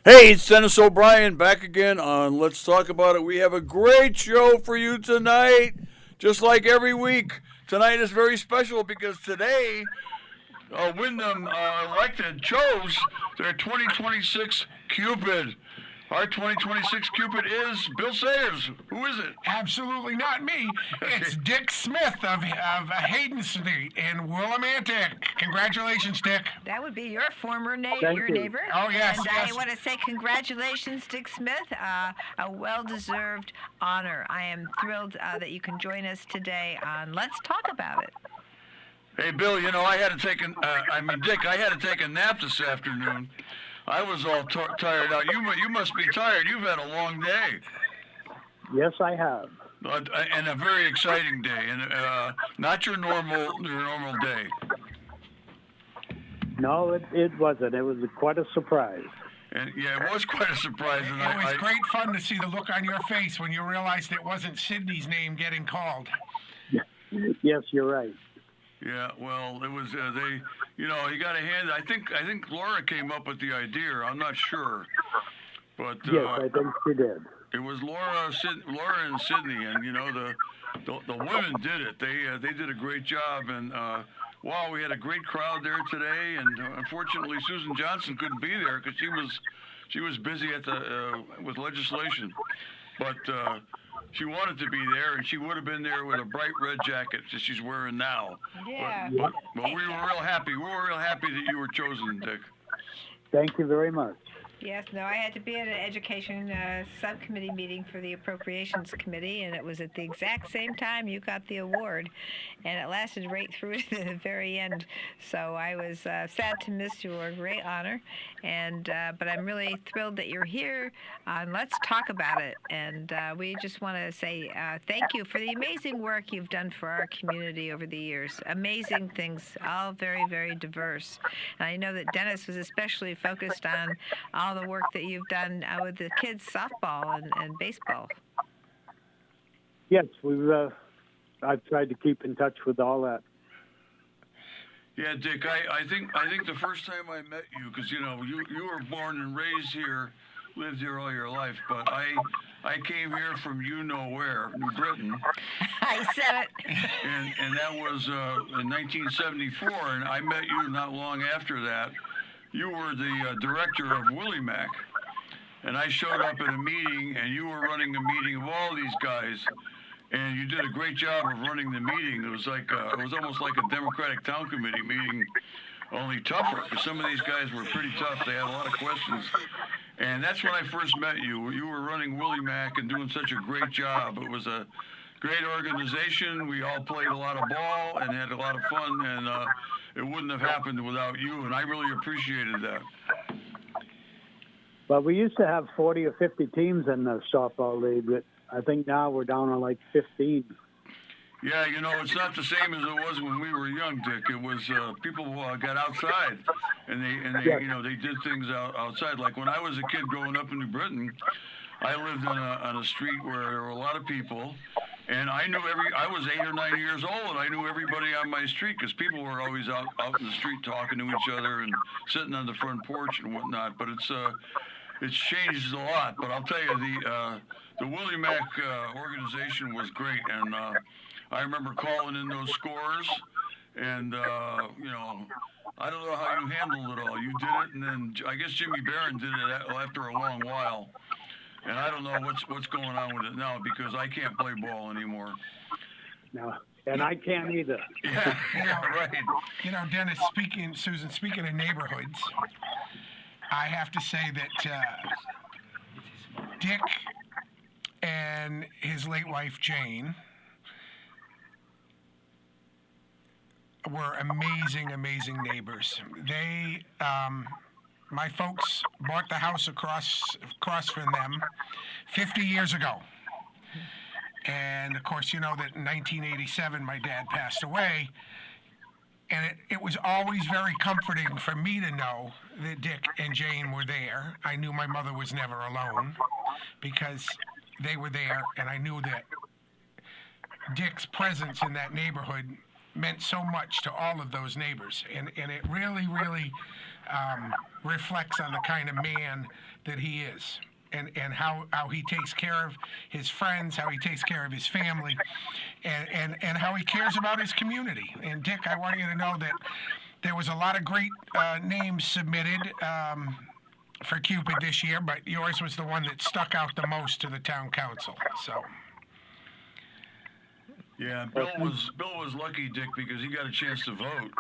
Hey, it's Dennis O'Brien back again on Let's Talk About It. We have a great show for you tonight, just like every week. Tonight is very special because today Wyndham chose their 2026 Cupid. Our 2026 Cupid is Bill Sayers. Who is it? Absolutely not me. It's Dick Smith of Hayden Street in Willimantic. Congratulations, Dick. That would be your former Thank your you. neighbor. Oh, yes, And yes. I want to say congratulations, Dick Smith. A well-deserved honor. I am thrilled that you can join us today on Let's Talk About It. Hey, Bill, I had to take Dick, I had to take a nap this afternoon. I was all tired out. You must be tired. You've had a long day. Yes, I have. And a very exciting day, and not your normal day. No, it wasn't. It was quite a surprise. And yeah, it was quite a surprise. And It was great fun to see the look on your face when you realized it wasn't Sydney's name getting called. Yes, you're right. Yeah, well, it was you got to hand. I think Laura came up with the idea. I'm not sure, but Yes, I think she did. it was Laura and Sydney, and the women did it. They did a great job, and wow, we had a great crowd there today. And unfortunately, Susan Johnson couldn't be there because she was busy at with legislation, but. She wanted to be there, and she would have been there with a bright red jacket that she's wearing now. Yeah. But we were real happy. We were real happy that you were chosen, Dick. Thank you very much. Yes, no, I had to be at an education subcommittee meeting for the Appropriations Committee, and it was at the exact same time you got the award, and it lasted right through to the very end. So I was sad to miss your great honor, and but I'm really thrilled that you're here. Let's talk about it, and we just want to say thank you for the amazing work you've done for our community over the years. Amazing things, all very, very diverse. And I know that Dennis was especially focused on all the work that you've done with the kids' softball and baseball. Yes, I've tried to keep in touch with all that. Yeah, Dick. I think the first time I met you, because you were born and raised here, lived here all your life, but I came here from where, New Britain. I said it. And that was in 1974, and I met you not long after that. You were the director of Willie Mac, and I showed up at a meeting, and you were running a meeting of all these guys, and you did a great job of running the meeting. It was almost like a Democratic Town Committee meeting, only tougher, because some of these guys were pretty tough. They had a lot of questions, and that's when I first met you. You were running Willie Mac and doing such a great job. It was a great organization. We all played a lot of ball and had a lot of fun, and it wouldn't have happened without you, and I really appreciated that. Well, we used to have 40 or 50 teams in the softball league, but I think now we're down to like 15. Yeah, it's not the same as it was when we were young, Dick. It was people got outside, and they did things outside. Like when I was a kid growing up in New Britain, I lived on a street where there were a lot of people. And I was 8 or 9 years old, and I knew everybody on my street because people were always out in the street talking to each other and sitting on the front porch and whatnot. But it's changed a lot. But I'll tell you, the Willie Mac organization was great, and I remember calling in those scores, and I don't know how you handled it all. You did it, and then I guess Jimmy Barron did it after a long while. And I don't know what's going on with it now because I can't play ball anymore. No, and I can't either. Yeah, right. Dennis, Susan, speaking of neighborhoods, I have to say that Dick and his late wife, Jane, were amazing, amazing neighbors. They, my folks bought the house across from them 50 years ago. And of course, you know that in 1987, my dad passed away. And it was always very comforting for me to know that Dick and Jane were there. I knew my mother was never alone because they were there, and I knew that Dick's presence in that neighborhood meant so much to all of those neighbors. And it really, really reflects on the kind of man that he is. And how he takes care of his friends, how he takes care of his family, and how he cares about his community. And Dick, I want you to know that there was a lot of great names submitted for Cupid this year, but yours was the one that stuck out the most to the town council. So. Yeah, Bill was lucky, Dick, because he got a chance to vote,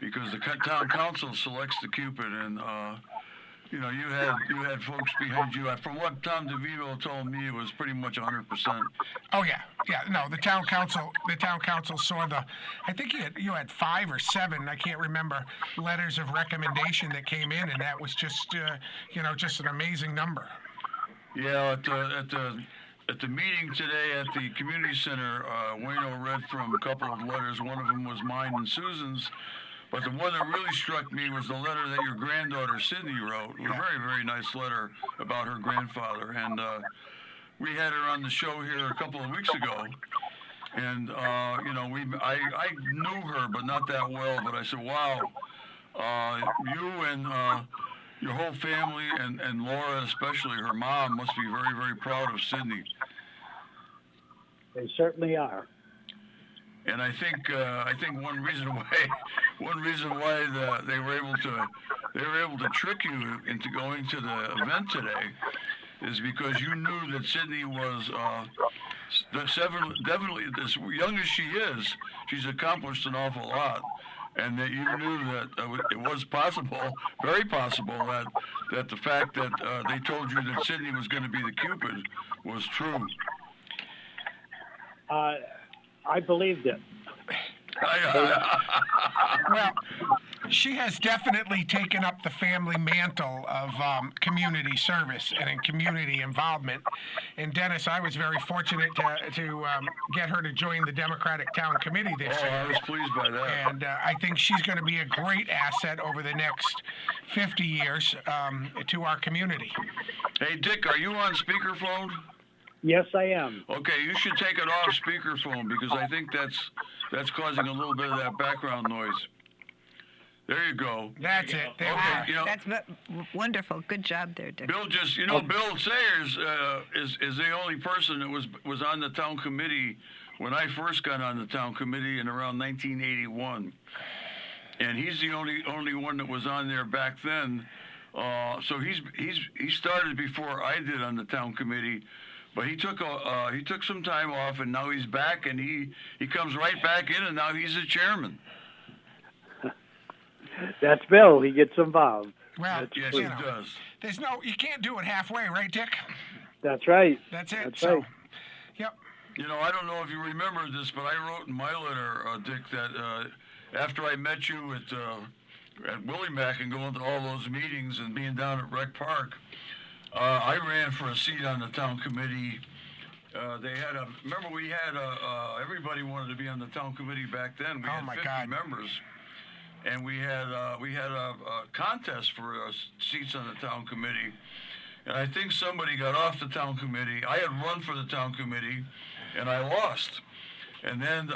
because the town council selects the Cupid, and you know, you had folks behind you. From what Tom DeVito told me, it was pretty much 100%. Oh yeah. No, the town council saw I think you had 5 or 7, I can't remember, letters of recommendation that came in, and that was just just an amazing number. Yeah, at the meeting today at the community center, Wayno read from a couple of letters. One of them was mine and Susan's. But the one that really struck me was the letter that your granddaughter, Sydney, wrote. A very, very nice letter about her grandfather. And we had her on the show here a couple of weeks ago. And, I knew her, but not that well. But I said, wow, you and your whole family, and Laura especially, her mom, must be very, very proud of Sydney. They certainly are. And I think one reason why they were able to trick you into going to the event today is because you knew that Sydney was definitely, as young as she is, she's accomplished an awful lot, and that you knew that it was possible, very possible, that the fact that they told you that Sydney was going to be the Cupid was true. I believed it. Well, she has definitely taken up the family mantle of community service and in community involvement. And Dennis, I was very fortunate to get her to join the Democratic Town Committee this year. I was pleased by that. And I think she's going to be a great asset over the next 50 years to our community. Hey, Dick, are you on speakerphone? Yes, I am. Okay, you should take it off speakerphone, because I think that's causing a little bit of that background noise. There you go. That's it. There we Okay, are. That's wonderful. Good job there, Dick. Bill Bill Sayers is the only person that was on the town committee when I first got on the town committee in around 1981, and he's the only one that was on there back then. So he started before I did on the town committee. But he took some time off, and now he's back, and he comes right back in, and now he's the chairman. That's Bill. He gets involved. Well, Yes, he does. You can't do it halfway, right, Dick? That's right. That's it. That's so, right. Yep. I don't know if you remember this, but I wrote in my letter, Dick, that after I met you at Willie Mac and going to all those meetings and being down at Rec Park, I ran for a seat on the town committee. Remember we had everybody wanted to be on the town committee back then. We had 50 members, and we had a contest for seats on the town committee. And I think somebody got off the town committee. I had run for the town committee, and I lost. And then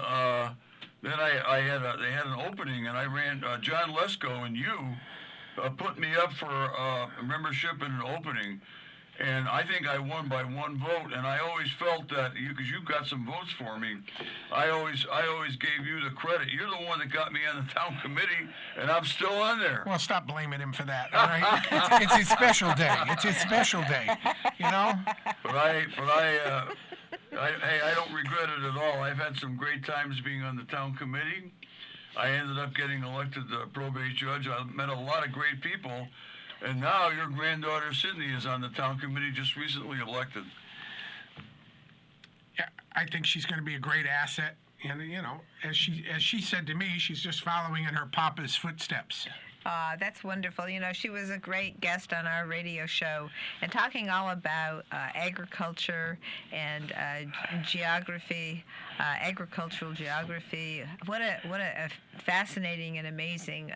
they had an opening, and I ran. John Lesko and you put me up for membership in an opening, and I think I won by 1 vote. And I always felt that because you got some votes for me, I always gave you the credit. You're the one that got me on the town committee, and I'm still on there. Well, stop blaming him for that. All right, it's his special day. It's his special day, you know. But I don't regret it at all. I've had some great times being on the town committee. I ended up getting elected probate judge. I met a lot of great people. And now your granddaughter, Sydney, is on the town committee, just recently elected. Yeah, I think she's going to be a great asset. And, as she said to me, she's just following in her papa's footsteps. That's wonderful. She was a great guest on our radio show and talking all about agriculture and geography, agricultural geography. What a fascinating and amazing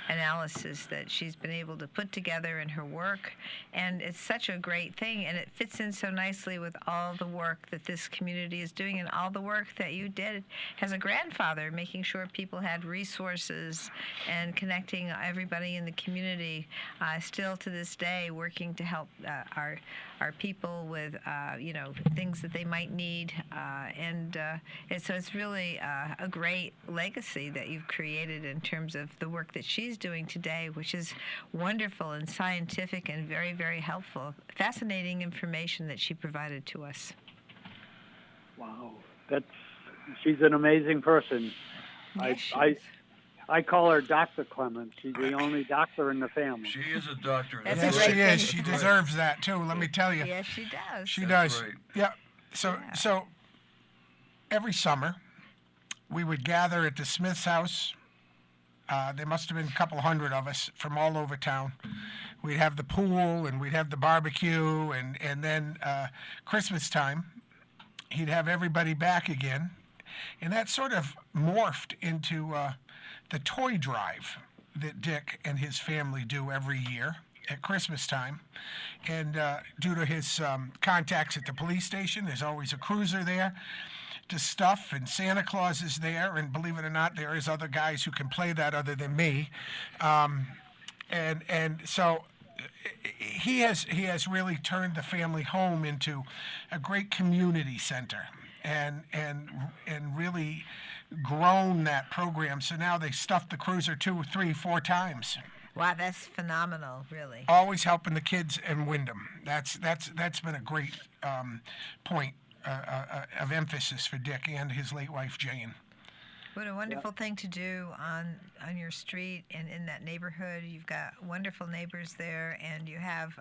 analysis that she's been able to put together in her work. And it's such a great thing, and it fits in so nicely with all the work that this community is doing and all the work that you did as a grandfather, making sure people had resources and connecting everybody in the community, still to this day, working to help our people with things that they might need, and so it's really a great legacy that you've created in terms of the work that she's doing today, which is wonderful and scientific and very, very helpful. Fascinating information that she provided to us. Wow, she's an amazing person. Yes, she is. I call her Dr. Clements. She's the only doctor in the family. She is a doctor. That's Yes, a great she is. thing. She deserves that too. Let me tell you. Yes, she does. She That's does. right. Yeah. So every summer we would gather at the Smith's house. There must have been a couple hundred of us from all over town. We'd have the pool and we'd have the barbecue, and then Christmas time, he'd have everybody back again. And that sort of morphed into the toy drive that Dick and his family do every year at Christmas time. And due to his contacts at the police station, there's always a cruiser there to stuff, and Santa Claus is there, and believe it or not, there is other guys who can play that other than me. And so he has really turned the family home into a great community center, and really grown that program. So now they stuff the cruiser 2, 3, 4 times. Wow, that's phenomenal, really. Always helping the kids in Wyndham. That's been a great point of emphasis for Dick and his late wife Jane. What a wonderful thing to do on your street and in that neighborhood. You've got wonderful neighbors there, and you have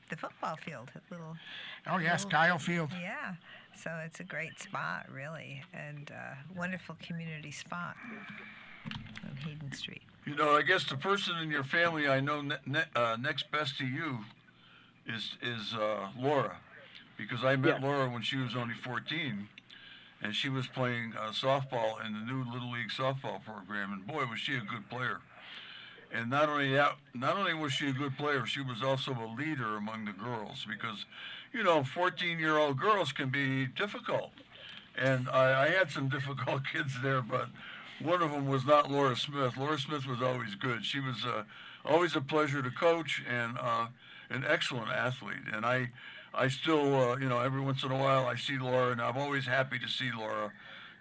the football field, Oh yes, Guile Field. Yeah, so it's a great spot, really, and wonderful community spot on Hayden Street. You know, I guess the person in your family I know next best to you is Laura, because I met Laura when she was only 14. And she was playing softball in the new Little League softball program, and boy, was she a good player. And not only was she a good player, she was also a leader among the girls, because, 14-year-old girls can be difficult. And I had some difficult kids there, but one of them was not Laura Smith. Laura Smith was always good. She was always a pleasure to coach, and an excellent athlete. And I still, every once in a while I see Laura, and I'm always happy to see Laura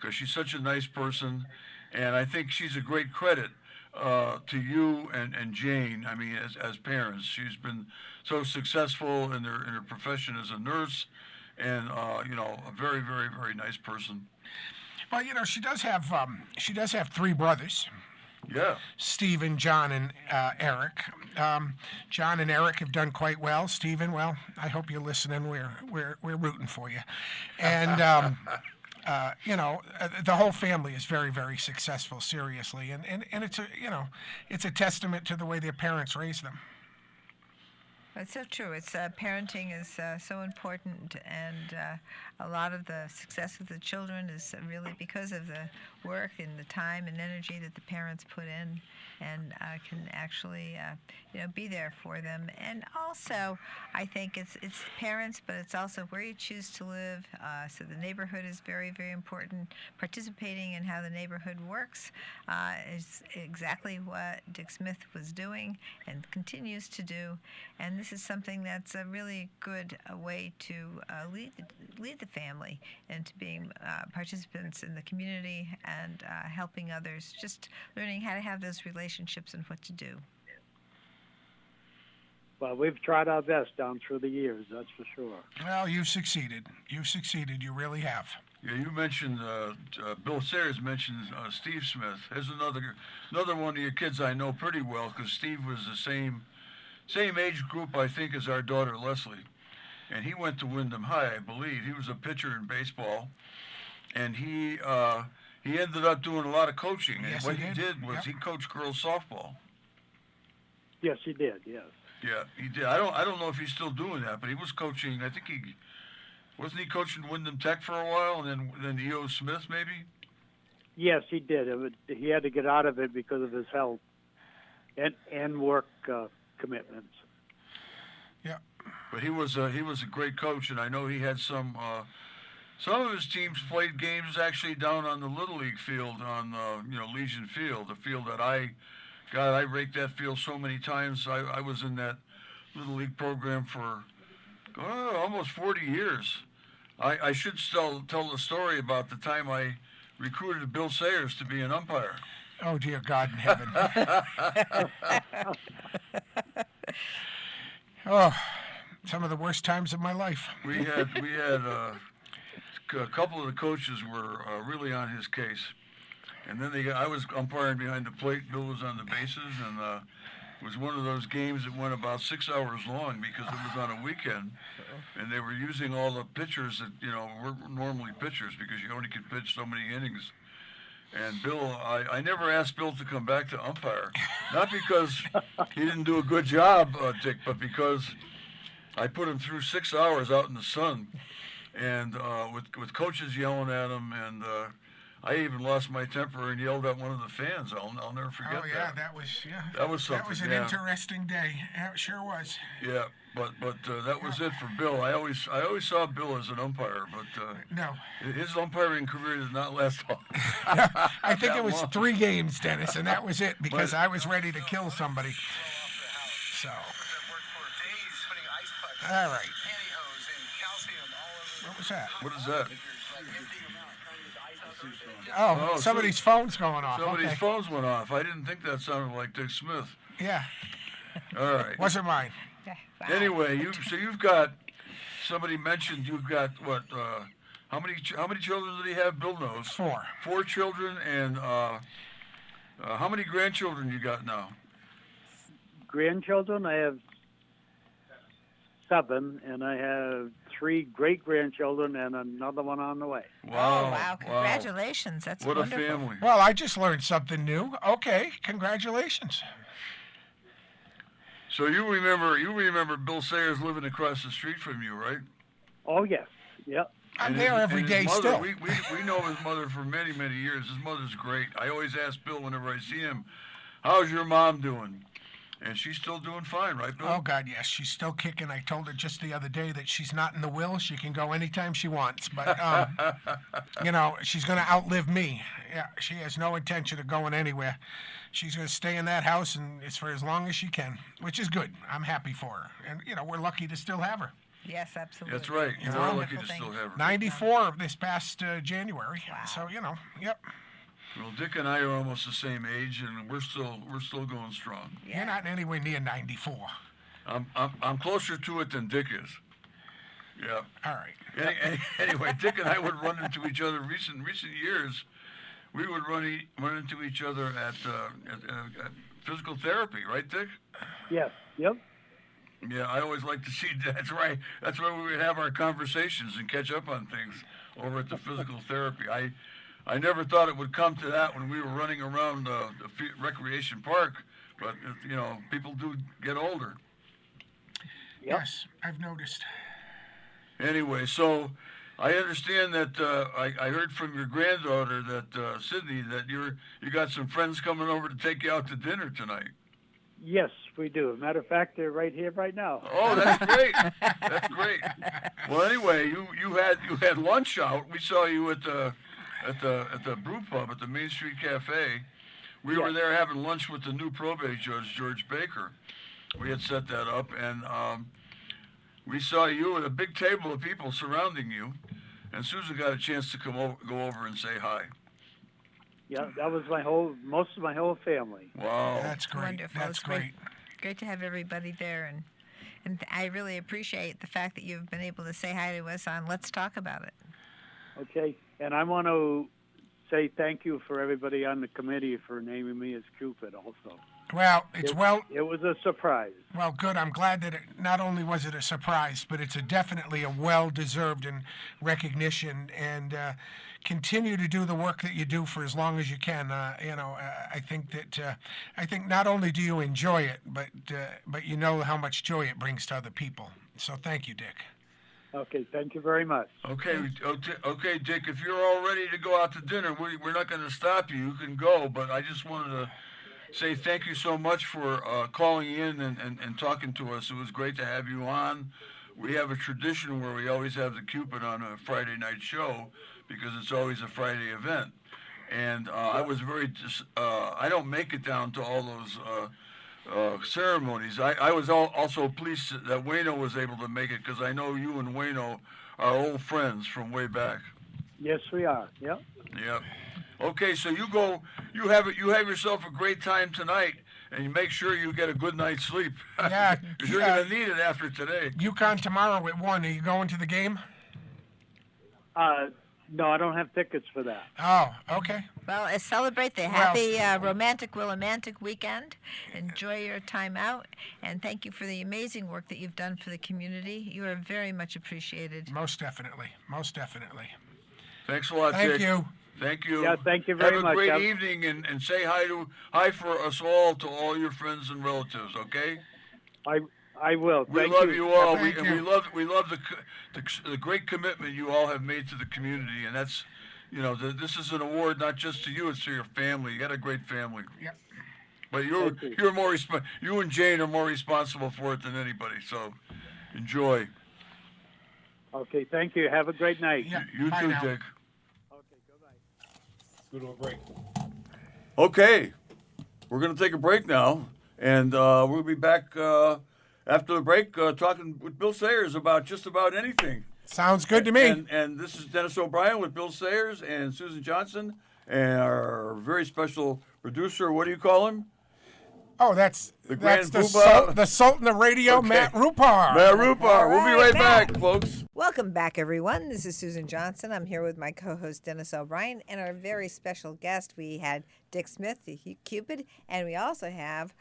because she's such a nice person, and I think she's a great credit to you and Jane. I mean, as parents, she's been so successful in her profession as a nurse, and a very, very, very nice person. Well, she does have 3 brothers. Yeah. Stephen, John, and Eric. John and Eric have done quite well. Stephen, well, I hope you're listening. We're rooting for you. And the whole family is very, very successful. Seriously, and it's a testament to the way their parents raised them. It's so true. It's parenting is so important, and a lot of the success of the children is really because of the work and the time and energy that the parents put in, and can actually be there for them. And also, I think it's parents, but it's also where you choose to live. So the neighborhood is very, very important. Participating in how the neighborhood works is exactly what Dick Smith was doing and continues to do. And this is something that's a really good way to lead the family into being participants in the community and helping others, just learning how to have those relationships and what to do. Well, we've tried our best down through the years, that's for sure. Well, you've succeeded. You've succeeded. You really have. Yeah, you mentioned Bill Sayers mentioned Steve Smith. There's another one of your kids I know pretty well, because Steve was the same age group, I think, as our daughter Leslie, and he went to Wyndham High, I believe. He was a pitcher in baseball, and he ended up doing a lot of coaching. Yes, and what he he did. did was Yep. he coached girls softball. Yes, he did, yes. Yeah, he did. I don't know if he's still doing that, but he was coaching. I think wasn't he coaching Wyndham Tech for a while, and then E.O. Smith maybe. Yes, he did. He had to get out of it because of his health and work commitments. Yeah. But he was a great coach, and I know he had some of his teams played games actually down on the Little League field on Legion Field, the field that I God, I raked that field so many times. I was in that Little League program for almost 40 years. I should still tell the story about the time I recruited Bill Sayers to be an umpire. Oh, dear God in heaven. Oh, some of the worst times of my life. We had a couple of the coaches were really on his case, and then I was umpiring behind the plate. Bill was on the bases, and it was one of those games that went about 6 hours long because it was on a weekend, and they were using all the pitchers that were normally pitchers because you only could pitch so many innings. And Bill, I never asked Bill to come back to umpire, not because he didn't do a good job, Dick, but because I put him through 6 hours out in the sun, and with coaches yelling at him, and I even lost my temper and yelled at one of the fans. I'll never forget that. Oh yeah, that was something. That was an interesting day. Yeah, it sure was. Yeah, but that was it for Bill. I always saw Bill as an umpire, but no, his umpiring career did not last long. I think it was 3 games, Dennis, and that was it because I was ready to kill somebody. So, all right. What was that? What is that? Oh, somebody's phone's going off. Somebody's Okay. phones went off. I didn't think that sounded like Dick Smith. Yeah, All right. wasn't mine. Wow. Anyway, you've got somebody mentioned you've got what? How many children did he have? Bill knows. 4. 4 children, and how many grandchildren you got now? Grandchildren, I have 7, and I have 3 great-grandchildren and another one on the way. Wow! Oh, wow. Congratulations. That's What wonderful. a family! Well, I just learned something new. Okay, congratulations. So you remember Bill Sayers living across the street from you, right? Oh, yes. Yep. I'm And there his- every and his day mother, still. We know his mother for many, many years. His mother's great. I always ask Bill whenever I see him, how's your mom doing? And she's still doing fine, right, Bill? Oh, God, yes. She's still kicking. I told her just the other day that she's not in the will. She can go anytime she wants. But, she's going to outlive me. Yeah, she has no intention of going anywhere. She's going to stay in that house, and it's for as long as she can, which is good. I'm happy for her. And, we're lucky to still have her. Yes, absolutely. That's right. It's You're a lucky wonderful to thing. still have her. 94 of this past January. Wow. So, yep. Well, Dick and I are almost the same age, and we're still going strong. Yeah. You're not anywhere near 94. I'm closer to it than Dick is. Yeah. All right. Anyway, Dick and I would run into each other recent years. We would run into each other at physical therapy, right, Dick? Yes. Yep. Yeah, I always like to see. That's right. That's where we would have our conversations and catch up on things over at the physical therapy. I never thought it would come to that when we were running around the recreation park, but people do get older. Yep. Yes, I've noticed. Anyway, so I understand that I heard from your granddaughter that Sydney that you got some friends coming over to take you out to dinner tonight. Yes, we do. As a matter of fact, they're right here right now. Oh, that's great. That's great. Well, anyway, you had lunch out. We saw you at the brew pub at the Main Street Cafe. We were there having lunch with the new probate judge, George Baker. We had set that up, and we saw you at a big table of people surrounding you, and Susan got a chance to go over and say hi. Yeah, that was most of my whole family. Wow. That's great. Wonderful. That's It's great. Great to have everybody there, and I really appreciate the fact that you've been able to say hi to us on Let's Talk About It. Okay, and I want to say thank you for everybody on the committee for naming me as Cupid also. Well, It was a surprise. Well, good. I'm glad that not only was it a surprise, but it's definitely a well-deserved recognition. And continue to do the work that you do for as long as you can. I think not only do you enjoy it, but you know how much joy it brings to other people. So thank you, Dick. Okay, thank you very much. Okay, Dick. If you're all ready to go out to dinner, we're not going to stop you. You can go, but I just wanted to say thank you so much for calling in and talking to us. It was great to have you on. We have a tradition where we always have the Cupid on a Friday night show because it's always a Friday event. and I was I don't make it down to all those ceremonies. I was also pleased that Wayno was able to make it because I know you and Wayno are old friends from way back. Yes, we are. Yep. Yep. Okay, so you go. You have yourself a great time tonight, and you make sure you get a good night's sleep. Yeah, because you're gonna need it after today. UConn tomorrow at 1. Are you going to the game? No, I don't have tickets for that. Oh, okay. Well, celebrate the happy romantic Willimantic weekend. Enjoy your time out, and thank you for the amazing work that you've done for the community. You are very much appreciated. Most definitely. Most definitely. Thanks a lot, Thank Dick. you. Thank you. Yeah, thank you very Have much. a great evening, and say hi for us all to all your friends and relatives. Okay. I will. We Thank love you all. Thank you. We love the great commitment you all have made to the community, and that's, this is an award not just to you, it's to your family. You got a great family. Yep. But Thank you. you're more you and Jane are more responsible for it than anybody. So enjoy. Okay, thank you. Have a great night. Yeah. You Bye too, now. Dick. Okay, goodbye. Go to a break. Okay, we're gonna take a break now, and we'll be back after the break talking with Bill Sayers about just about anything. Sounds good to me. And this is Dennis O'Brien with Bill Sayers and Susan Johnson and our very special producer. What do you call him? Oh, that's The Grand the Poobah? the Sultan of Radio, Okay. Matt Rupar. Matt Rupar. We'll be right, right Matt. back, folks. Welcome back, everyone. This is Susan Johnson. I'm here with my co-host Dennis O'Brien and our very special guest. We had Dick Smith, the Cupid, and we also have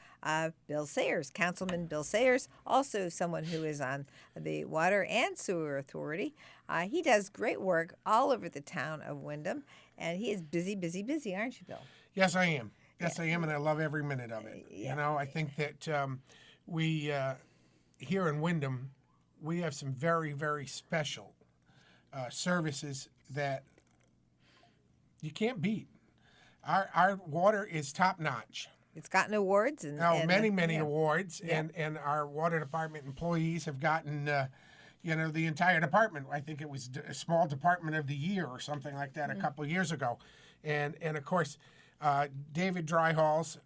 Bill Sayers, Councilman Bill Sayers, also someone who is on the Water and Sewer Authority. He does great work all over the town of Wyndham, and he is busy, busy, busy, aren't you, Bill? Yes, I am. Yes, I am, and I love every minute of it. You know, I think that we here in Wyndham, we have some very, very special services that you can't beat. Our water is top notch. It's gotten awards and Many yeah. awards, and our water department employees have gotten, the entire department. I think it was a small department of the year or something like that a couple of years ago, and of course, David Dryhall's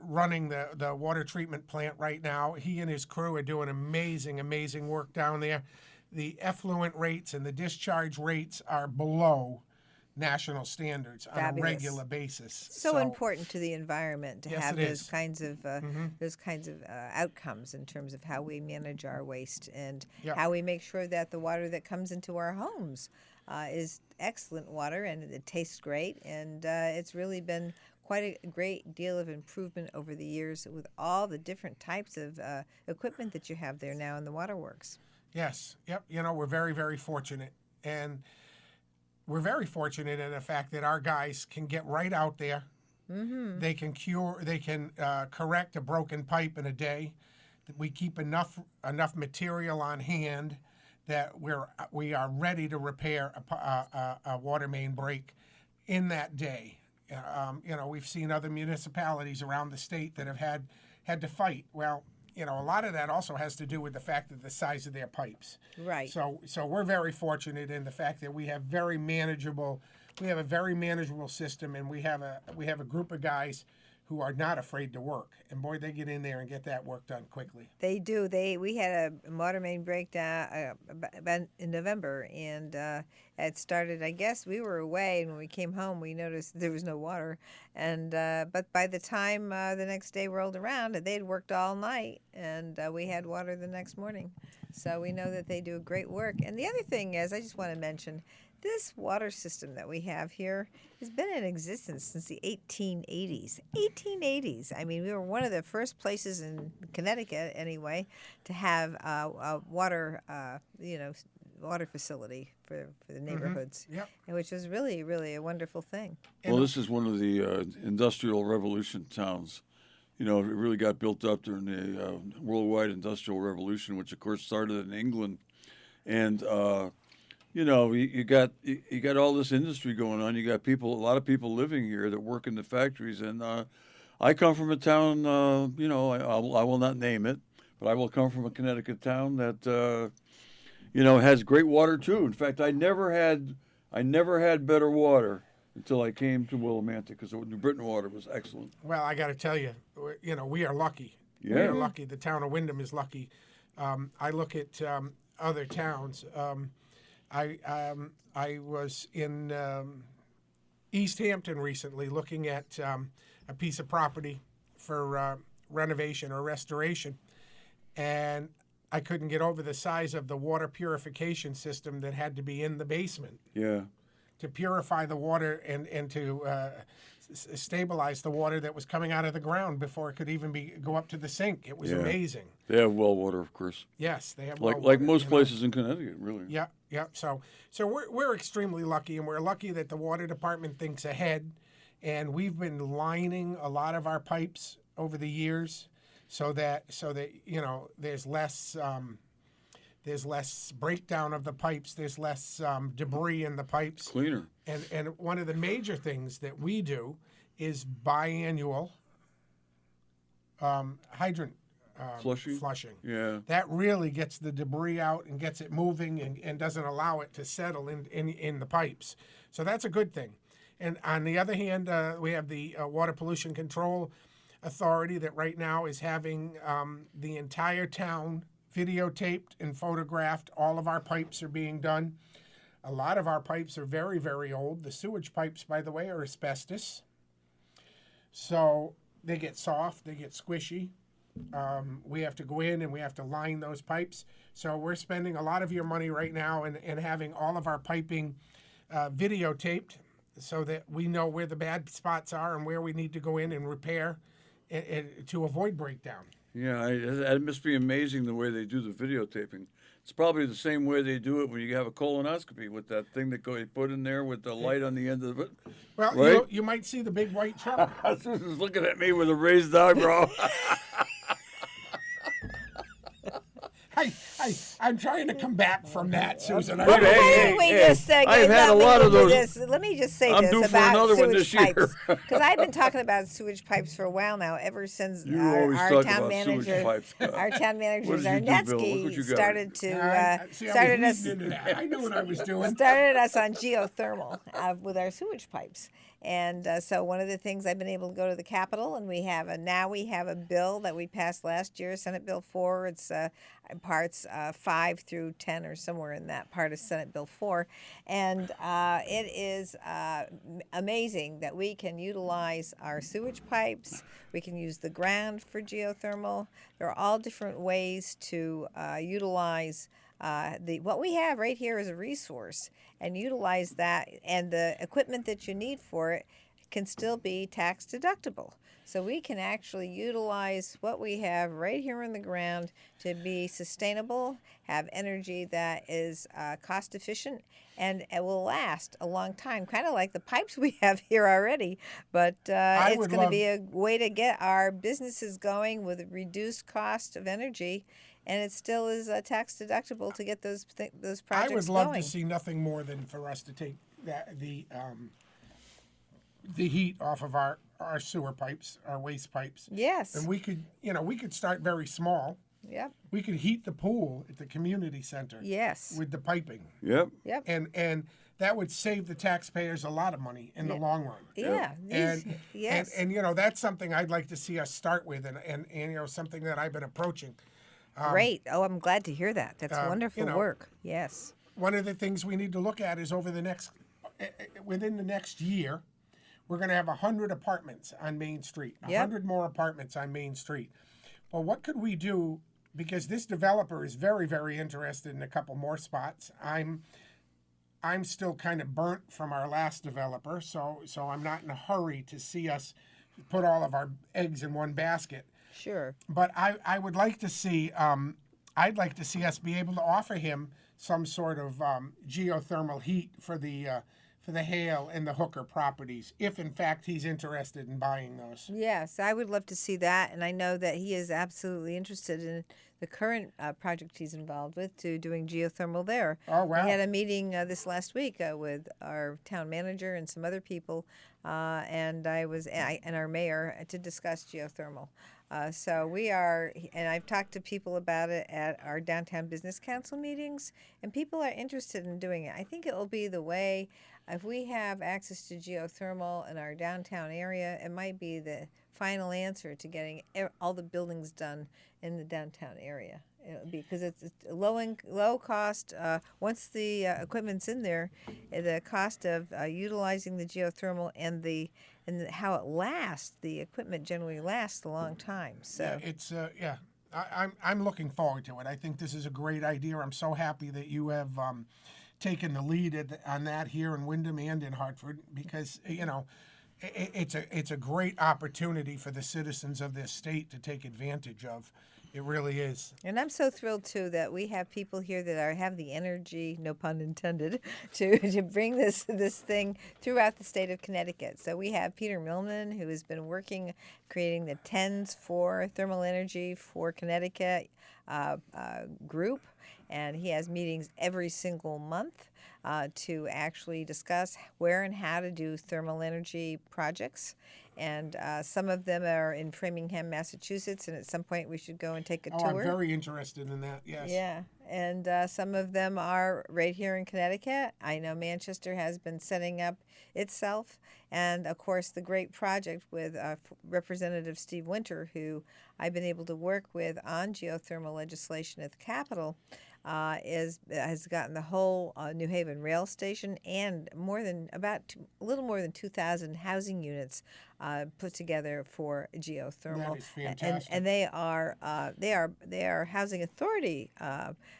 running the water treatment plant right now. He and his crew are doing amazing work down there. The effluent rates and the discharge rates are below national standards on Fabulous. a regular basis. So important to the environment to Yes, have it those is. kinds of outcomes in terms of how we manage our waste and Yep. how we make sure that the water that comes into our homes is excellent water and it tastes great, and it's really been quite a great deal of improvement over the years with all the different types of equipment that you have there now in the waterworks. Yes. Yep. We're very, very fortunate. And we're very fortunate in the fact that our guys can get right out there. Mm-hmm. They can correct a broken pipe in a day. We keep enough material on hand that we are ready to repair a water main break in that day. We've seen other municipalities around the state that have had to fight. Well, a lot of that also has to do with the fact of the size of their pipes. Right. So we're very fortunate in the fact that we have a very manageable system, and we have a group of guys who are not afraid to work. And boy, they get in there and get that work done quickly. They do. We had a water main breakdown in November, and it started. I guess we were away, and when we came home, we noticed there was no water. And but by the time the next day rolled around, they'd worked all night, and we had water the next morning. So we know that they do great work. And the other thing is, I just want to mention, this water system that we have here has been in existence since the 1880s. 1880s. I mean, we were one of the first places in Connecticut, anyway, to have a water, water facility for the neighborhoods, Yep. and which was really, really a wonderful thing. Well, this is one of the industrial revolution towns. It really got built up during the worldwide industrial revolution, which of course started in England, and you got all this industry going on. You got a lot of people living here that work in the factories, and I come from a town. I will not name it, but I will come from a Connecticut town that has great water too. In fact, I never had better water until I came to Willimantic because New Britain water was excellent. Well, I got to tell you, we are lucky. We Yeah. are lucky. The town of Wyndham is lucky. I look at other towns. I was in East Hampton recently looking at a piece of property for renovation or restoration, and I couldn't get over the size of the water purification system that had to be in the basement Yeah. to purify the water and to stabilize the water that was coming out of the ground before it could even go up to the sink. It was Yeah. amazing. They have well water, of course. Yes, they have Like well like water, most you know. places in Connecticut, really. Yeah, yeah. So we're extremely lucky, and we're lucky that the water department thinks ahead, and we've been lining a lot of our pipes over the years, so that there's less breakdown of the pipes, there's less debris in the pipes, Cleaner. and one of the major things that we do is biannual hydrant flushing. Yeah. That really gets the debris out and gets it moving and doesn't allow it to settle in the pipes. So that's a good thing. And on the other hand, we have the Water Pollution Control Authority that right now is having the entire town videotaped and photographed. All of our pipes are being done. A lot of our pipes are very, very old. The sewage pipes, by the way, are asbestos. So they get soft, they get squishy. We have to go in and we have to line those pipes. So we're spending a lot of your money right now and having all of our piping videotaped so that we know where the bad spots are and where we need to go in and repair to avoid breakdown. Yeah, it must be amazing the way they do the videotaping. It's probably the same way they do it when you have a colonoscopy with that thing that they put in there with the light on the end of it. Well, right? you might see the big white truck. Susan's looking at me with a raised eyebrow. I'm trying to come back from that, Susan. But hey, I've had a lot of those. Let me just say I'm this due for about another one sewage this year. pipes, because I've been talking about sewage pipes for a while now, ever since You our, always our talk town about manager, sewage pipes. our town manager What did you do, Bill? Look what you Zarnetsky got. started to See, I started was us leading into that. I know what I was doing. started us on geothermal with our sewage pipes. And so one of the things I've been able to go to the Capitol, and we have a bill that we passed last year, Senate Bill 4. It's parts 5 through 10 or somewhere in that part of Senate Bill 4. And it is amazing that we can utilize our sewage pipes. We can use the ground for geothermal. There are all different ways to utilize what we have right here is a resource, and utilize that, and the equipment that you need for it can still be tax deductible. So we can actually utilize what we have right here in the ground to be sustainable, have energy that is cost efficient, and it will last a long time, kind of like the pipes we have here already. But it's going to be a way to get our businesses going with a reduced cost of energy. And it still is tax deductible to get those projects going. I would love to see nothing more than for us to take the heat off of our sewer pipes, our waste pipes. Yes. And we could start very small. Yep. We could heat the pool at the community center. Yes. With the piping. Yep. Yep. And that would save the taxpayers a lot of money in the long run. Yeah. Yes. And that's something I'd like to see us start with, and something that I've been approaching. Great. Oh, I'm glad to hear that. That's wonderful work. Yes. One of the things we need to look at is within the next year, we're going to have 100 apartments on Main Street. 100 more apartments on Main Street. Well, what could we do? Because this developer is very, very interested in a couple more spots. I'm still kind of burnt from our last developer, so I'm not in a hurry to see us put all of our eggs in one basket. Sure. But I would like to see, I'd like to see us be able to offer him some sort of geothermal heat for the Hale and the Hooker properties, if in fact he's interested in buying those. Yes, I would love to see that, and I know that he is absolutely interested in the current project he's involved with, to doing geothermal there. Oh, wow. We had a meeting this last week with our town manager and some other people, and our mayor to discuss geothermal. So we are, and I've talked to people about it at our downtown business council meetings, and people are interested in doing it. I think it will be the way, if we have access to geothermal in our downtown area, it might be the final answer to getting all the buildings done in the downtown area. It'll be because it's low cost. Once the equipment's in there, the cost of utilizing the geothermal and how it lasts, the equipment generally lasts a long time. So Yeah, it's I'm looking forward to it. I think this is a great idea. I'm so happy that you have taken the lead on that here in Wyndham and in Hartford, because it's a great opportunity for the citizens of this state to take advantage of. It really is. And I'm so thrilled too that we have people here that have the energy, no pun intended, to bring this thing throughout the state of Connecticut. So we have Peter Millman, who has been working creating the TENS for thermal energy for Connecticut group, and he has meetings every single month to actually discuss where and how to do thermal energy projects. And some of them are in Framingham, Massachusetts, and at some point we should go and take a tour. I'm very interested in that, yes. Yeah, and some of them are right here in Connecticut. I know Manchester has been setting up itself, and of course the great project with Representative Steve Winter, who I've been able to work with on geothermal legislation at the Capitol. Has gotten the whole New Haven rail station and a little more than 2,000 housing units put together for geothermal. That is fantastic. And they are housing authority.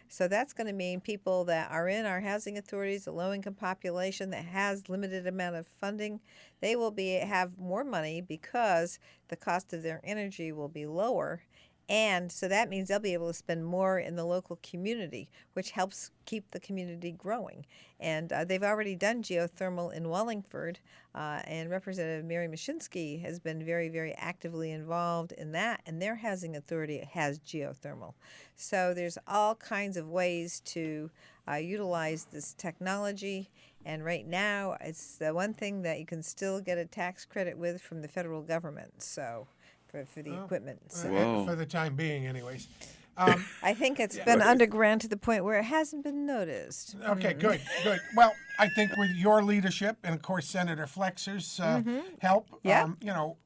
So that's going to mean people that are in our housing authorities, the low-income population that has limited amount of funding, they will have more money because the cost of their energy will be lower. And so that means they'll be able to spend more in the local community, which helps keep the community growing. And they've already done geothermal in Wallingford, and Representative Mary Mashinsky has been very, very actively involved in that, and their housing authority has geothermal. So there's all kinds of ways to utilize this technology. And right now, it's the one thing that you can still get a tax credit with from the federal government. So. For the equipment. So. For the time being, anyways. I think it's been underground to the point where it hasn't been noticed. Okay, good. Well, I think with your leadership and, of course, Senator Flexer's help,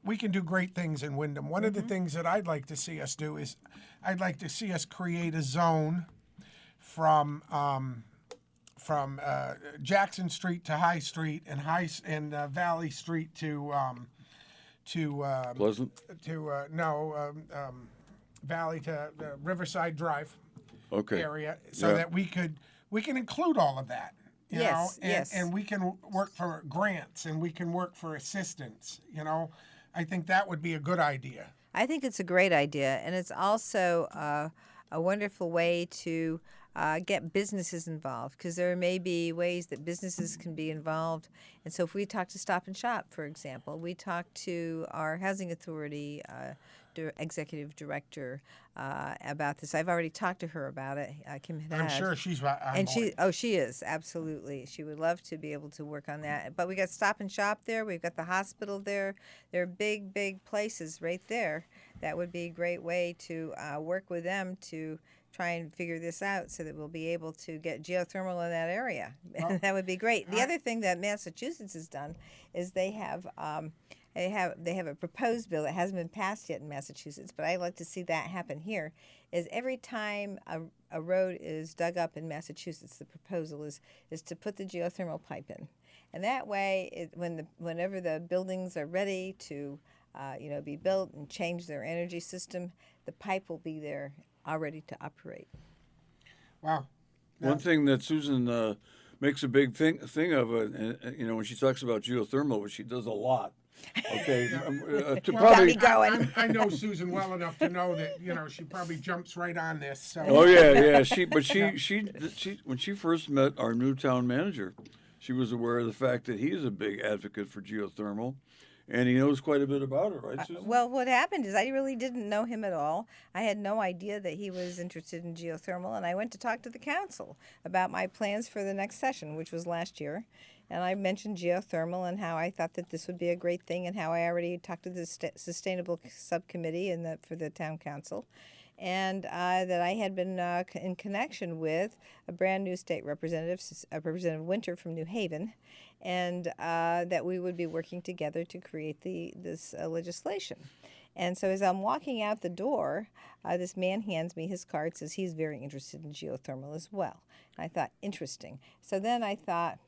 we can do great things in Wyndham. One of the things that I'd like to see us do is I'd like to see us create a zone from Jackson Street to High Street and Valley Street to Pleasant? Valley to Riverside Drive Okay. area, so that we can include all of that. You know, Yes. And we can work for grants and we can work for assistance. I think that would be a good idea. I think it's a great idea, and it's also a wonderful way to get businesses involved, because there may be ways that businesses can be involved. And so if we talk to Stop and Shop, for example, we talk to our housing authority executive director about this. I've already talked to her about it, Kim Haddad. I'm sure she's on And she is, absolutely. She would love to be able to work on that. But we got Stop and Shop there. We've got the hospital there. There are big, big places right there. That would be a great way to work with them to try and figure this out so that we'll be able to get geothermal in that area. Well, that would be great. The other thing that Massachusetts has done is they have a proposed bill that hasn't been passed yet in Massachusetts, but I'd like to see that happen here. Is every time a road is dug up in Massachusetts, the proposal is to put the geothermal pipe in, and that way, whenever the buildings are ready to be built and change their energy system, the pipe will be there all ready to operate. Wow. One thing that Susan makes a big thing of it, and when she talks about geothermal, which she does a lot. Okay, to Got me going. I know Susan well enough to know that she probably jumps right on this. So. Oh yeah. She when she first met our new town manager, she was aware of the fact that he is a big advocate for geothermal, And he knows quite a bit about it, right, Susan? Well, what happened is I really didn't know him at all. I had no idea that he was interested in geothermal, and I went to talk to the council about my plans for the next session, which was last year. And I mentioned geothermal and how I thought that this would be a great thing, and how I already talked to the sustainable subcommittee for the town council, and that I had been in connection with a brand new state representative, Representative Winter from New Haven, and that we would be working together to create this legislation. And so as I'm walking out the door, this man hands me his card, says he's very interested in geothermal as well. And I thought, interesting. So then I thought,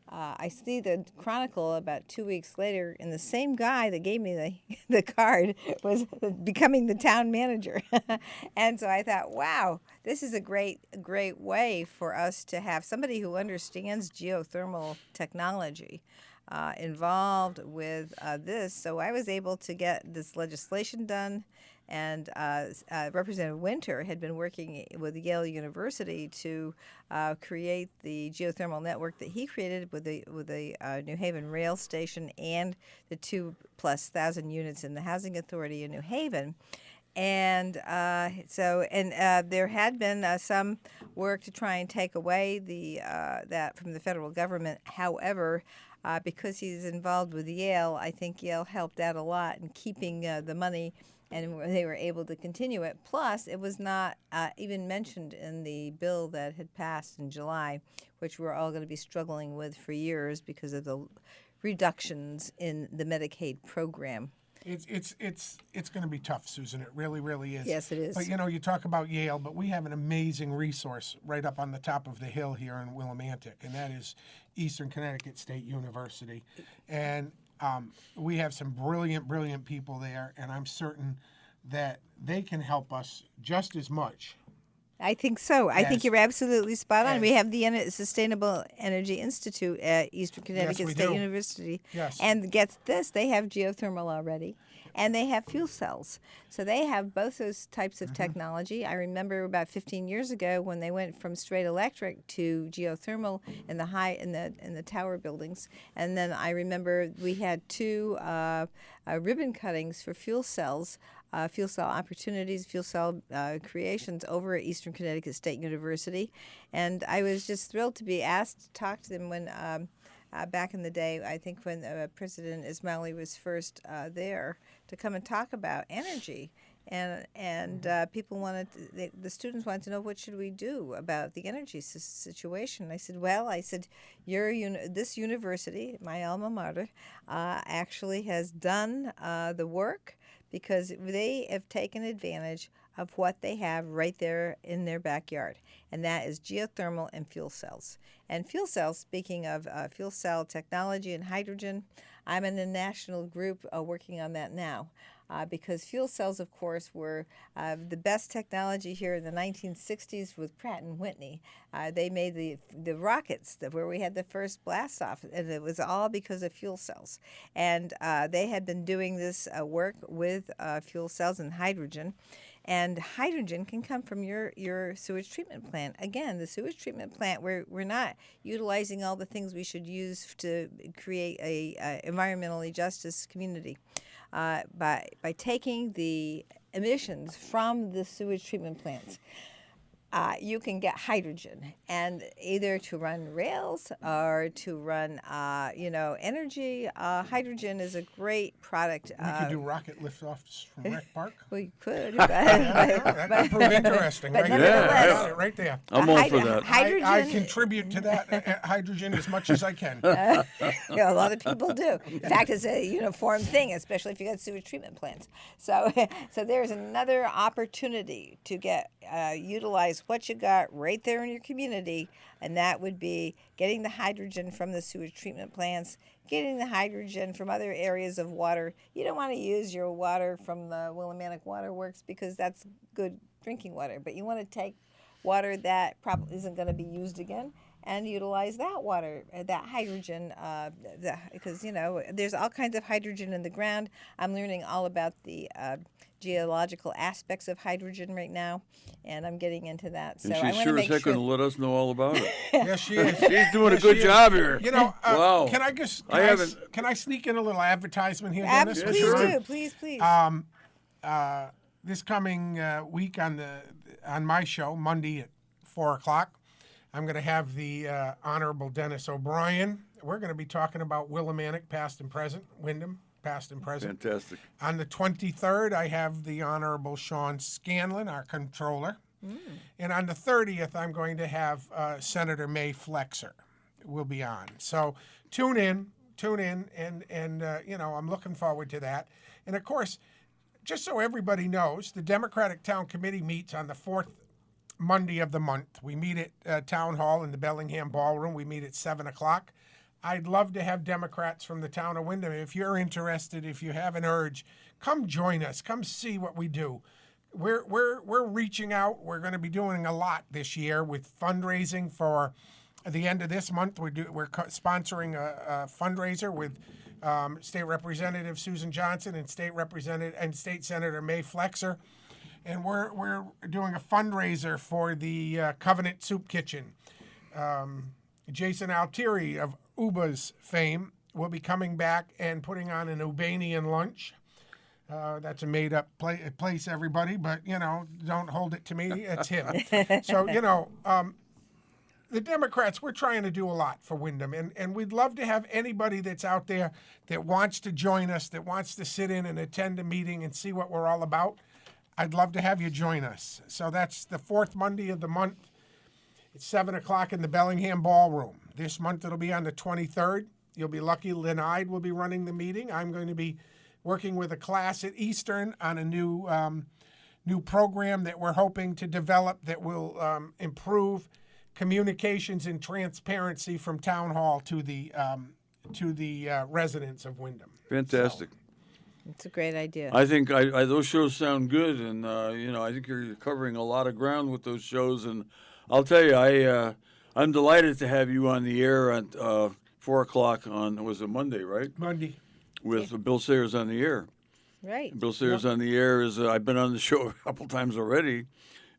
I see the Chronicle about 2 weeks later, and the same guy that gave me the card was becoming the town manager. And so I thought, wow, this is a great way for us to have somebody who understands geothermal technology involved with this. So I was able to get this legislation done. And Representative Winter had been working with Yale University to create the geothermal network that he created with the New Haven rail station and the 2,000+ units in the Housing Authority in New Haven. And there had been some work to try and take away that from the federal government. However, because he's involved with Yale, I think Yale helped out a lot in keeping the money, and they were able to continue it. Plus, it was not even mentioned in the bill that had passed in July, which we're all going to be struggling with for years because of the reductions in the Medicaid program. It's going to be tough, Susan. It really, really is. Yes, it is. But, you talk about Yale, but we have an amazing resource right up on the top of the hill here in Willimantic, and that is Eastern Connecticut State University. And we have some brilliant people there, and I'm certain that they can help us just as much. I think so. I think you're absolutely spot on. Yes. We have the Sustainable Energy Institute at Eastern Connecticut we State do. University. Yes. And get this, they have geothermal already, and they have fuel cells. So they have both those types of technology. I remember about 15 years ago when they went from straight electric to geothermal in the tower buildings. And then I remember we had two ribbon cuttings for fuel cells. Fuel cell opportunities, fuel cell creations over at Eastern Connecticut State University. And I was just thrilled to be asked to talk to them when, back in the day, I think when President Ismaili was first there, to come and talk about energy. And people the students wanted to know, what should we do about the energy situation? I said, this university, my alma mater, actually has done the work, because they have taken advantage of what they have right there in their backyard, and that is geothermal and fuel cells. And fuel cells, speaking of fuel cell technology and hydrogen, I'm in a national group working on that now. Because fuel cells, of course, were the best technology here in the 1960s with Pratt & Whitney. They made the rockets where we had the first blast off, and it was all because of fuel cells. And they had been doing this work with fuel cells and hydrogen. And hydrogen can come from your sewage treatment plant. Again, the sewage treatment plant, we're not utilizing all the things we should use to create a environmentally justice community. By taking the emissions from the sewage treatment plants, you can get hydrogen, and either to run rails or to run, energy. Hydrogen is a great product. We could do rocket liftoffs from Rec Park. We could. That could prove interesting, right? nevertheless- I got it right there. I'm all for that. Hydrogen. I contribute to that hydrogen as much as I can. A lot of people do. In fact, it's a uniform thing, especially if you got sewage treatment plants. So there's another opportunity to utilize what you got right there in your community, and that would be getting the hydrogen from the sewage treatment plants, getting the hydrogen from other areas of water. You don't want to use your water from the Willimantic Water Works because that's good drinking water, but you want to take water that probably isn't going to be used again and utilize that water, that hydrogen, because there's all kinds of hydrogen in the ground. I'm learning all about the geological aspects of hydrogen right now, and I'm getting into that. So And I she's want to sure as make heck sure. going to let us know all about it. Yes, she is. She's doing a Yes, good she is. job here. Wow. Wow. Can I just I haven't- can I sneak in a little advertisement here, Dennis? Please sure. do, please. This coming week on my show, Monday at 4:00, I'm going to have the Honorable Dennis O'Brien. We're going to be talking about Willimantic, past and present, Wyndham, past and present. Fantastic. On the 23rd, I have the Honorable Sean Scanlon, our controller. And on the 30th, I'm going to have Senator May Flexer will be on. So tune in, and I'm looking forward to that. And of course, just so everybody knows, the Democratic Town Committee meets on the fourth Monday of the month. We meet at Town Hall in the Bellingham Ballroom. We meet at 7 o'clock. I'd love to have Democrats from the town of Wyndham. If you're interested, if you have an urge, come join us. Come see what we do. We're reaching out. We're going to be doing a lot this year with fundraising for the end of this month. We're sponsoring a fundraiser with State Representative Susan Johnson and State Senator May Flexer. And we're doing a fundraiser for the Covenant Soup Kitchen. Jason Altieri of Uba's fame will be coming back and putting on an Ubanian lunch. That's a made-up place, everybody, but, don't hold it to me. It's him. So, the Democrats, we're trying to do a lot for Wyndham, and we'd love to have anybody that's out there that wants to join us, that wants to sit in and attend a meeting and see what we're all about. I'd love to have you join us. So that's the fourth Monday of the month. It's 7 o'clock in the Bellingham Ballroom. This month it'll be on the 23rd. You'll be lucky. Lynn Ide will be running the meeting. I'm going to be working with a class at Eastern on a new program that we're hoping to develop that will improve communications and transparency from Town Hall to the residents of Wyndham. Fantastic. It's a great idea. I think those shows sound good, and I think you're covering a lot of ground with those shows. And I'll tell you, I'm delighted to have you on the air at 4 o'clock on, was it Monday, right? Monday. With Bill Sayers on the air. Right. Bill Sayers on the air is I've been on the show a couple times already,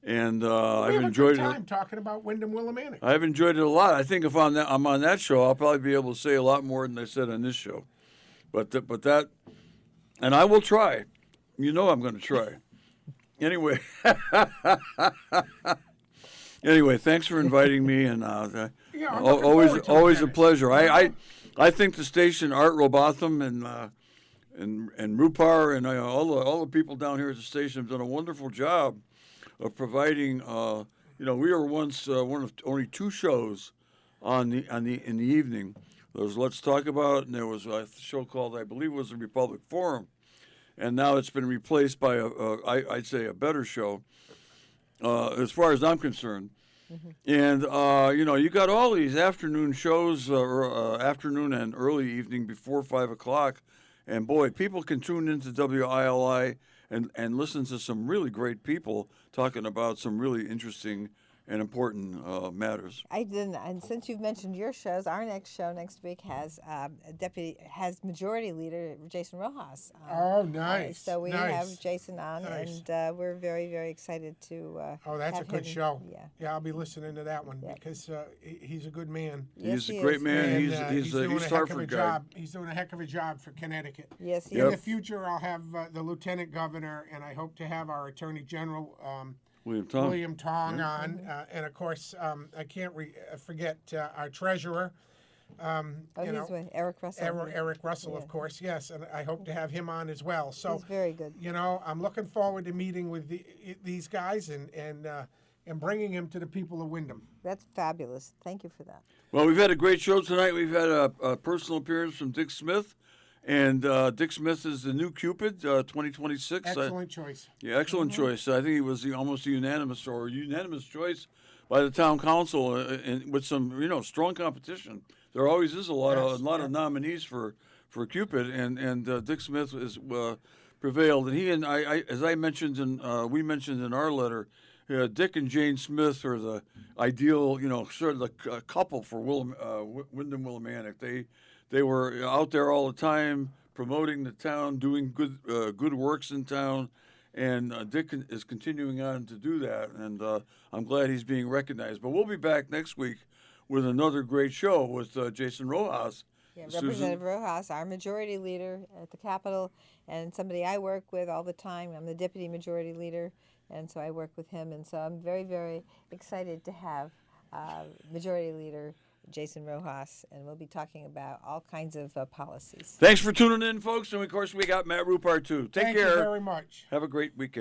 and I've We have enjoyed a good it. time talking about Wyndham Willimantic. I've enjoyed it a lot. I think if I'm on that show, I'll probably be able to say a lot more than I said on this show. But that, and I will try. I'm going to try. Anyway. Anyway, thanks for inviting me, and I'm looking forward to it, always a Dennis. pleasure. I think the station, Art Robotham and Rupar and all the people down here at the station have done a wonderful job of providing. We were once one of only two shows in the evening. There was Let's Talk About It, and there was a show called, I believe it was the Republic Forum, and now it's been replaced by I'd say a better show, as far as I'm concerned. And you got all these afternoon shows, afternoon and early evening before 5 o'clock, and boy, people can tune into WILI and listen to some really great people talking about some really interesting and important matters. I didn't, and since you've mentioned your shows, our next show next week has Majority Leader Jason Rojas. Oh, nice. So we nice. have Jason on, Nice. and we're very, very excited to. Oh, that's a have good him. show. Yeah. I'll be listening to that one Yeah. because he's a good man. Yes, He's he a great is. man. And, He's doing a heck of a Hartford guy. job. He's doing a heck of a job for Connecticut. Yes, he In Yep. the future, I'll have the Lieutenant Governor, and I hope to have our Attorney General, William Tong. on. And of course, I can't forget our Treasurer. Oh, he's with Eric Russell. Eric Russell, Yeah. of course, yes, and I hope to have him on as well. So, He's very good. I'm looking forward to meeting with these guys and bringing him to the people of Wyndham. That's fabulous. Thank you for that. Well, we've had a great show tonight. We've had a personal appearance from Dick Smith, and Dick Smith is the new Cupid 2026. Excellent choice. Yeah, excellent choice. I think he was almost a unanimous choice by the town council, and with some strong competition. There always is a lot of nominees for Cupid, and Dick Smith is prevailed, and he and I, as I mentioned we mentioned in our letter, Dick and Jane Smith are the ideal, sort of the couple for Wyndham Willimantic. They were out there all the time promoting the town, doing good works in town, and Dick is continuing on to do that, and I'm glad he's being recognized. But we'll be back next week with another great show with Jason Rojas. Yeah, Susan. Representative Rojas, our majority leader at the Capitol, and somebody I work with all the time. I'm the deputy majority leader, and so I work with him. And so I'm very, very excited to have Majority Leader Jason Rojas, and we'll be talking about all kinds of policies. Thanks for tuning in, folks. And of course, we got Matt Rupart too. Take care. Thank you very much. Have a great weekend.